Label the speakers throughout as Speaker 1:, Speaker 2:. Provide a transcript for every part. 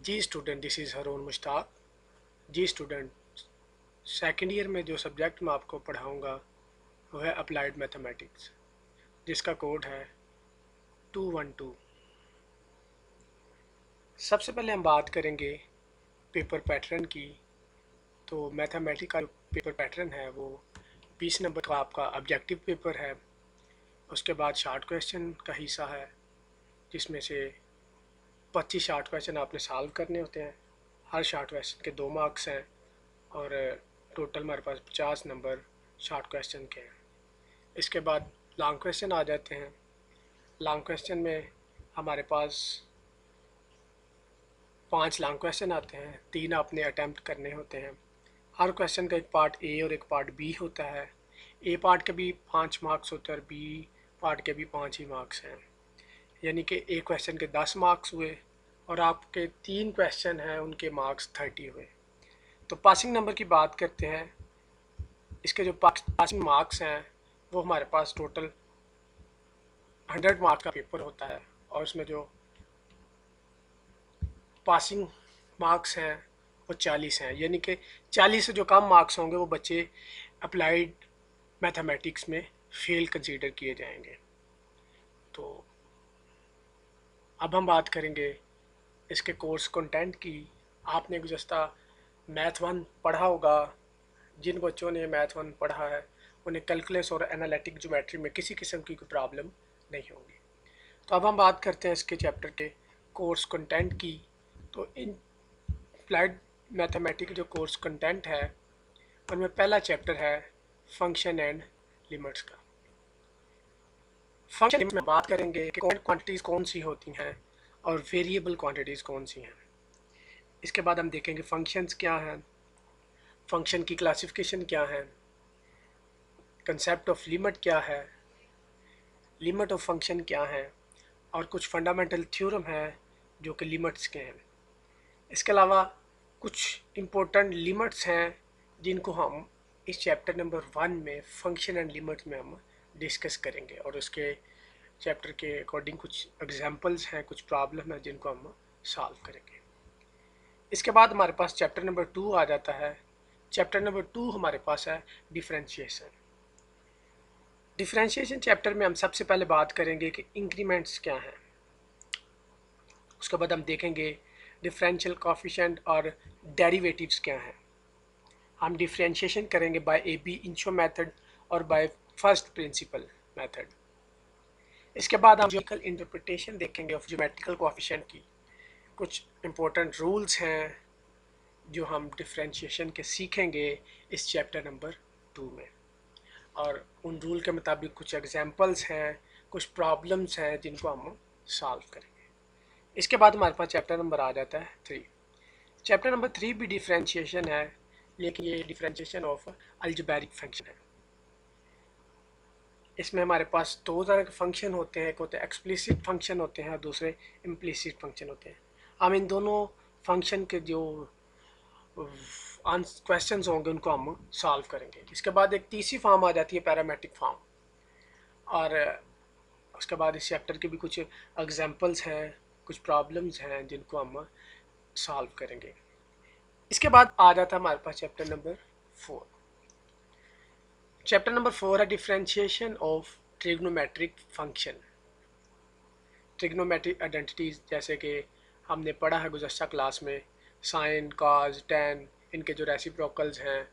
Speaker 1: Ji student, this is Haroon Mushtaq. G student, second year में जो subject मैं आपको पढ़ाऊँगा वो है अप्लाइड मैथमेटिक्स, जिसका कोड है 212। सबसे पहले हम बात करेंगे पेपर पैटर्न की। तो मैथमेटिक्स का जो पेपर पैटर्न है वो 20 नंबर का आपका ऑब्जेक्टिव पेपर है। उसके बाद शॉर्ट क्वेश्चन का हिस्सा है, जिसमें से 25 शॉर्ट क्वेश्चन आपने सॉल्व करने होते हैं। हर शॉर्ट क्वेश्चन के 2 मार्क्स हैं और टोटल हमारे पास 50 नंबर शॉर्ट क्वेश्चन के हैं। इसके बाद लॉन्ग क्वेश्चन आ जाते हैं। लॉन्ग क्वेश्चन में हमारे पास 5 लॉन्ग क्वेश्चन आते हैं, 3 आपने अटैम्प्ट करने होते हैं। हर क्वेश्चन का एक पार्ट ए और एक पार्ट बी होता है। ए पार्ट के भी 5 मार्क्स होते हैं और बी पार्ट के भी 5 ही मार्क्स हैं, यानी कि एक क्वेश्चन के 10 मार्क्स हुए और आपके 3 क्वेश्चन हैं उनके मार्क्स 30 हुए। तो पासिंग नंबर की बात करते हैं। इसके जो पासिंग मार्क्स हैं वो हमारे पास टोटल 100 मार्क्स का पेपर होता है और उसमें जो पासिंग मार्क्स हैं वो 40 हैं, यानी कि 40 से जो कम मार्क्स होंगे वो बच्चे अप्लाइड मैथमेटिक्स में फेल कंसीडर किए जाएंगे। तो अब हम बात करेंगे इसके कोर्स कंटेंट की। आपने गुज़श्ता मैथ वन पढ़ा होगा। जिन बच्चों ने मैथ वन पढ़ा है उन्हें कैलकुलस और एनालिटिक ज्योमेट्री में किसी किस्म की कोई प्रॉब्लम नहीं होगी। तो अब हम बात करते हैं इसके चैप्टर के कोर्स कंटेंट की। तो इन अप्लाइड मैथमेटिक्स जो कोर्स कंटेंट है उनमें पहला चैप्टर है फंक्शन एंड लिमिट्स का। फंक्शन में बात करेंगे कि कौन क्वांटिटीज़ कौन सी होती हैं और वेरिएबल क्वांटिटीज़ कौन सी हैं। इसके बाद हम देखेंगे फंक्शंस क्या हैं, फंक्शन की क्लासिफिकेशन क्या है, कंसेप्ट ऑफ लिमिट क्या है, लिमिट ऑफ फंक्शन क्या है और कुछ फंडामेंटल थ्योरम है जो कि लिमिट्स के हैं। इसके अलावा कुछ इम्पोर्टेंट लिमिट्स हैं जिनको हम इस चैप्टर नंबर 1 में फंक्शन एंड लिमिट्स में हम डिस्कस करेंगे और उसके चैप्टर के अकॉर्डिंग कुछ एग्जांपल्स हैं, कुछ प्रॉब्लम है जिनको हम सॉल्व करेंगे। इसके बाद हमारे पास चैप्टर नंबर 2 आ जाता है। चैप्टर नंबर 2 हमारे पास है डिफरेंशिएशन। डिफरेंशिएशन चैप्टर में हम सबसे पहले बात करेंगे कि इंक्रीमेंट्स क्या हैं। उसके बाद हम देखेंगे डिफरेंशियल कोफिशिएंट और डेरिवेटिव्स क्या हैं। हम डिफरेंशिएशन करेंगे बाय AB इंचो मेथड और बाय फर्स्ट प्रिंसिपल मेथड। इसके बाद हम ज्योमेट्रिकल इंटरप्रिटेशन देखेंगे ऑफ ज्योमेट्रिकल कोफिशिएंट की। कुछ इंपॉर्टेंट रूल्स हैं जो हम डिफरेंशिएशन के सीखेंगे इस चैप्टर नंबर 2 में, और उन रूल के मुताबिक कुछ एग्जांपल्स हैं, कुछ प्रॉब्लम्स हैं जिनको हम सॉल्व करेंगे। इसके बाद हमारे पास चैप्टर नंबर आ जाता है 3। चैप्टर नंबर 3 भी डिफरेंशिएशन है, लेकिन ये डिफरेंशिएशन ऑफ अलजेब्रिक फंक्शन है। इसमें हमारे पास 2 तरह के फंक्शन होते हैं, एक होते हैं एक्सप्लिसिट फंक्शन होते हैं और दूसरे इम्प्लिसिट फंक्शन होते हैं। हम इन दोनों फंक्शन के जो क्वेश्चंस होंगे उनको हम सॉल्व करेंगे। इसके बाद एक तीसरी फॉर्म आ जाती है पैरामेट्रिक फॉर्म, और उसके बाद इस चैप्टर के भी कुछ एग्जांपल्स हैं, कुछ प्रॉब्लम्स हैं जिनको हम सॉल्व करेंगे। इसके बाद आ जाता है हमारे पास चैप्टर नंबर 4। चैप्टर नंबर 4 है differentiation of trigonometric function. Trigonometric identities जैसे कि हमने पढ़ा है गुज़श्ता क्लास में, साइन, कॉस, टैन, इनके जो रेसिप्रोकल्स हैं,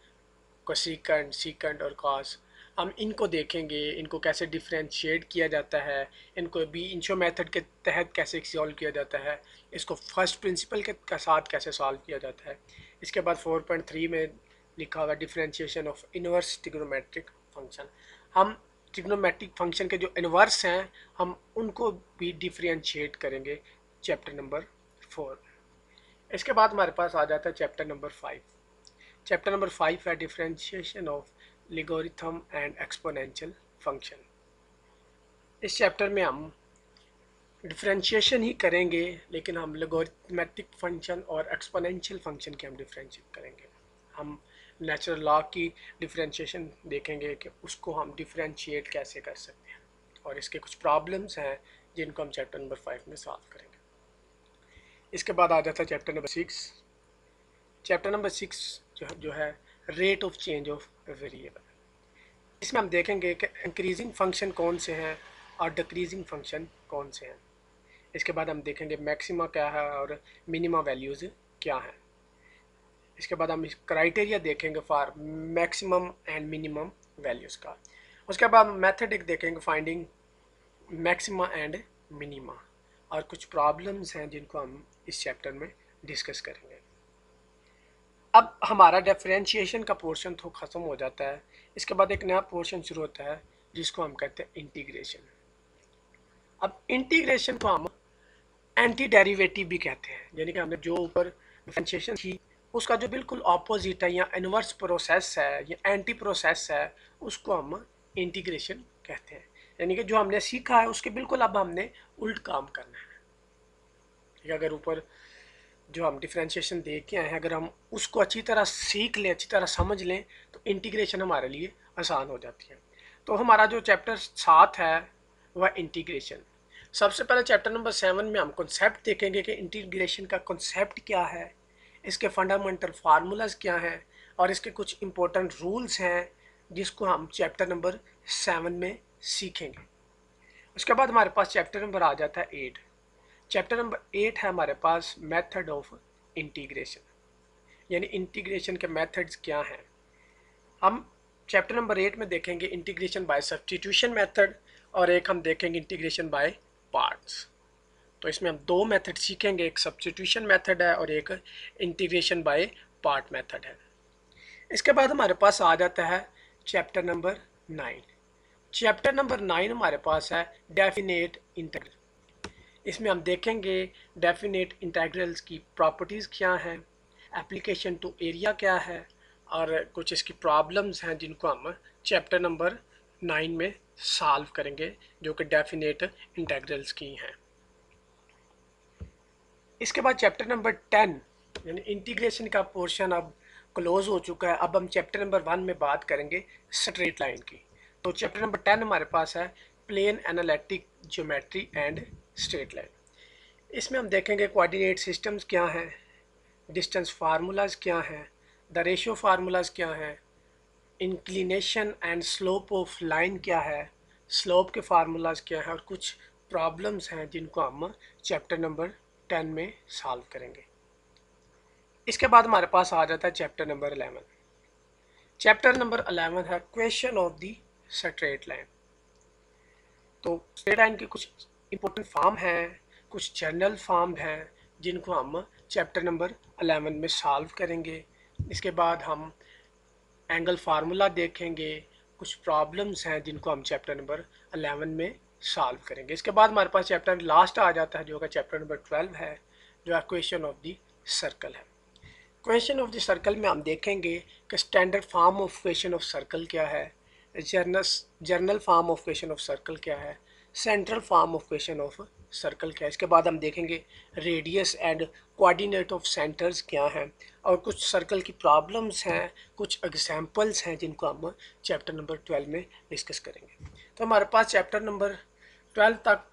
Speaker 1: कोसेकेंट, सीकेंट और कॉस, हम इनको देखेंगे, इनको कैसे डिफरेंशिएट किया जाता है, इनको बी इंचो मेथड के तहत कैसे सॉल्व किया जाता है, इसको फर्स्ट प्रिंसिपल के साथ कैसे सॉल्व किया जाता है। इसके बाद 4.3 में लिखा हुआ differentiation of inverse trigonometric function. हम ट्रिग्नोमेट्रिक फंक्शन के जो इनवर्स हैं हम उनको भी डिफरेंशिएट करेंगे चैप्टर नंबर 4। इसके बाद हमारे पास आ जाता है चैप्टर नंबर 5। चैप्टर नंबर 5 है differentiation of logarithm and exponential function. इस चैप्टर में हम डिफरेंशिएशन ही करेंगे, लेकिन हम लॉगरिथमेटिक फंक्शन और एक्सपोनेंशियल फंक्शन के हम डिफरेंशिएट करेंगे। हम नेचुरल लॉ की डिफरेंशिएशन देखेंगे कि उसको हम डिफरेंशिएट कैसे कर सकते हैं, और इसके कुछ प्रॉब्लम्स हैं जिनको हम चैप्टर नंबर 5 में सॉल्व करेंगे। इसके बाद आ जाता है चैप्टर नंबर 6। चैप्टर नंबर 6 जो है rate of change of variable. इसमें हम देखेंगे कि इंक्रीजिंग फंक्शन कौन से हैं और डिक्रीजिंग फंक्शन कौन से हैं। इसके बाद हम देखेंगे मैक्सिमा क्या है और मिनिमा वैल्यूज़ क्या हैं। इसके बाद हम क्राइटेरिया देखेंगे for maximum and minimum values का। उसके बाद मैथड देखेंगे फाइंडिंग मैक्सिमा एंड मिनिमा, और कुछ प्रॉब्लम्स हैं जिनको हम इस चैप्टर में डिस्कस करेंगे। अब हमारा डिफरेंशिएशन का पोर्शन तो ख़त्म हो जाता है। इसके बाद एक नया पोर्शन शुरू होता है जिसको हम कहते हैं इंटीग्रेशन। अब इंटीग्रेशन को हम एंटी डेरिवेटिव भी कहते हैं, यानी कि हमने जो ऊपर डिफरेंशिएशन की उसका जो बिल्कुल ऑपोजिट है या इन्वर्स प्रोसेस है या एंटी प्रोसेस है, उसको हम इंटीग्रेशन कहते हैं। यानी कि जो हमने सीखा है उसके बिल्कुल अब हमने उल्ट काम करना है। ठीक है, अगर ऊपर जो हम डिफरेंशिएशन देख के आए हैं अगर हम उसको अच्छी तरह सीख लें, अच्छी तरह समझ लें, तो इंटीग्रेशन हमारे लिए आसान हो जाती है। तो हमारा जो चैप्टर 7 है वह इंटीग्रेशन। सबसे पहले चैप्टर नंबर 7 में हम कॉन्सेप्ट देखेंगे कि इंटीग्रेशन का कॉन्सेप्ट क्या है, इसके फंडामेंटल फार्मूलाज क्या हैं और इसके कुछ इंपॉर्टेंट रूल्स हैं जिसको हम चैप्टर नंबर 7 में सीखेंगे। उसके बाद हमारे पास चैप्टर नंबर आ जाता है 8। चैप्टर नंबर 8 है हमारे पास मेथड ऑफ इंटीग्रेशन, यानी इंटीग्रेशन के मेथड्स क्या हैं। हम चैप्टर नंबर 8 में देखेंगे इंटीग्रेशन बाय सब्स्टिट्यूशन मेथड और एक हम देखेंगे इंटीग्रेशन बाय पार्ट्स। तो इसमें हम दो मेथड सीखेंगे, एक सब्स्टिट्यूशन मेथड है और एक इंटीग्रेशन बाय पार्ट मेथड है। इसके बाद हमारे पास आ जाता है चैप्टर नंबर 9। चैप्टर नंबर 9 हमारे पास है डेफिनेट इंटीग्रल। इसमें हम देखेंगे डेफिनेट इंटीग्रल्स की प्रॉपर्टीज़ क्या हैं, एप्लीकेशन टू एरिया क्या है और कुछ इसकी प्रॉब्लम्स हैं जिनको हम चैप्टर नंबर 9 में सॉल्व करेंगे, जो कि डेफिनेट इंटीग्रल्स की हैं। इसके बाद चैप्टर नंबर 10 यानी इंटीग्रेशन का पोर्शन अब क्लोज हो चुका है। अब हम चैप्टर नंबर 1 में बात करेंगे स्ट्रेट लाइन की। तो चैप्टर नंबर 10 हमारे पास है plane analytic geometry and straight line. इसमें हम देखेंगे कोऑर्डिनेट सिस्टम्स क्या हैं, डिस्टेंस फार्मूलाज क्या हैं, द रेशियो फार्मूलाज क्या हैं, inclination and slope of line क्या है, स्लोप के फार्मूलाज क्या है और कुछ प्रॉब्लम्स हैं जिनको हम चैप्टर नंबर 10 में सॉल्व करेंगे। इसके बाद हमारे पास आ जाता है चैप्टर नंबर 11। चैप्टर नंबर 11 है question of the straight line. तो स्ट्रेट लाइन के कुछ इंपॉर्टेंट फॉर्म हैं, कुछ जनरल फॉर्म हैं जिनको हम चैप्टर नंबर 11 में सॉल्व करेंगे। इसके बाद हम एंगल फार्मूला देखेंगे, कुछ प्रॉब्लम्स हैं जिनको हम चैप्टर नंबर 11 में सॉल्व करेंगे। इसके बाद हमारे पास चैप्टर लास्ट आ जाता है जो कि चैप्टर नंबर 12 है, जो है क्वेश्चन ऑफ द सर्कल है। क्वेश्चन ऑफ द सर्कल में हम देखेंगे कि standard form of question of circle क्या है, journal form of question of circle क्या है, central form of question of circle क्या है। इसके बाद हम देखेंगे radius and coordinate of centres क्या हैं और कुछ सर्कल की प्रॉब्लम्स हैं, कुछ एग्जांपल्स हैं जिनको हम चैप्टर नंबर 12 में डिस्कस करेंगे। तो हमारे पास चैप्टर नंबर 12 तक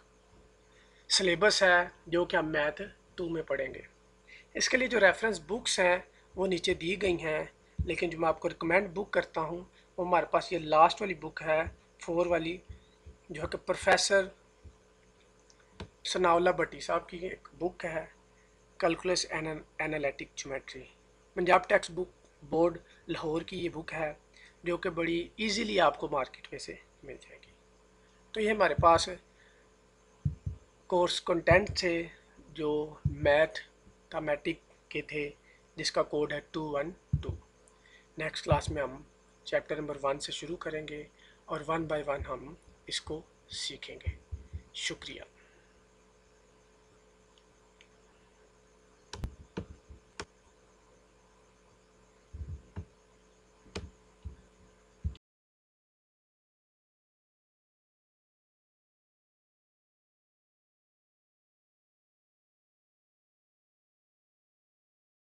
Speaker 1: सिलेबस है जो कि हम मैथ 2 में पढ़ेंगे। इसके लिए जो रेफरेंस बुक्स हैं वो नीचे दी गई हैं, लेकिन जो मैं आपको रिकमेंड बुक करता हूँ वो हमारे पास ये लास्ट वाली बुक है 4 वाली, जो है कि प्रोफेसर सनाउल्लाह भट्टी साहब की एक बुक है calculus analytic geometry. Punjab text book board Lahore की ये बुक है जो कि बड़ी इजीली आपको मार्केट में से मिल जाएगी। तो ये हमारे पास कोर्स कंटेंट थे जो मैथमेटिक के थे, जिसका कोड है 212। नेक्स्ट क्लास में हम चैप्टर नंबर 1 से शुरू करेंगे और 1 बाय 1 हम इसको सीखेंगे। शुक्रिया।